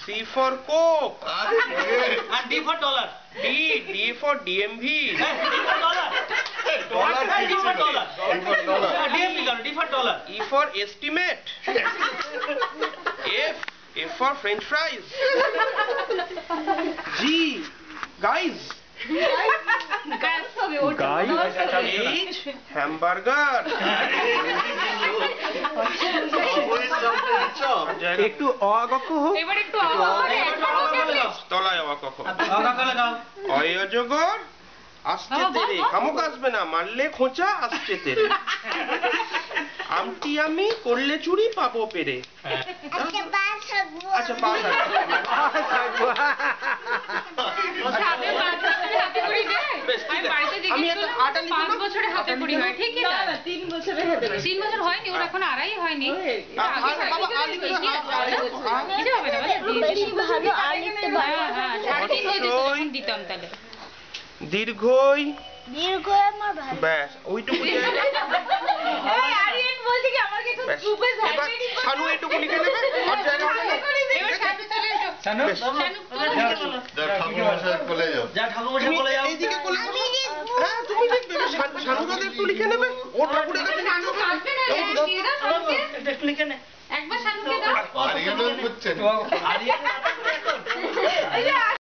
C for Coke. And D for dollar. D for DMV. D for dollar. D for dollar. DMV karo, D for dollar. E for estimate. F for French fries. G, guys. H, hamburger. একটু অগক হোক, এবার একটু তলায় অগক। লাগাও। অয়জগর আসছে তেরে, খামক আসবে না, মারলে খোঁচা আসছে তেরে। আমটি আমি করলে চুরি পাবো পেরে। আচ্ছা পাস আমি একটা আটা লিখে 5 বছরে হাতে করি হয় ঠিকই না 3 বছরে হাতে 3 বছর হয়নি ওর এখন আড়াই হয়নি বাবা আ লিখে কি হবে না বেশি ভালো আর লিখতে পারো হ্যাঁ 3.5 দিতাম তাহলে দীর্ঘই আমার ভালো ব্যাস ওইটুকু এই আরিয়ান বলছে কি আমাকে একটু গ্রুপে এবার শানু এইটুকু লিখে নেবে আর জায়গা হবে না। এবার শানু চলে এসো শানু যা ঠাকুরমশাই বলে যাও। এইদিকে করলে হ্যাঁ তুমি লিখবে শানুর কাছে একটু লিখে নেবে ও ঠাকুরের কাছে শানু আসবে না দিয়ে দাও শানুকে একটু লিখে নে। একবার শানুকে দাও আরিয়ান না এখন।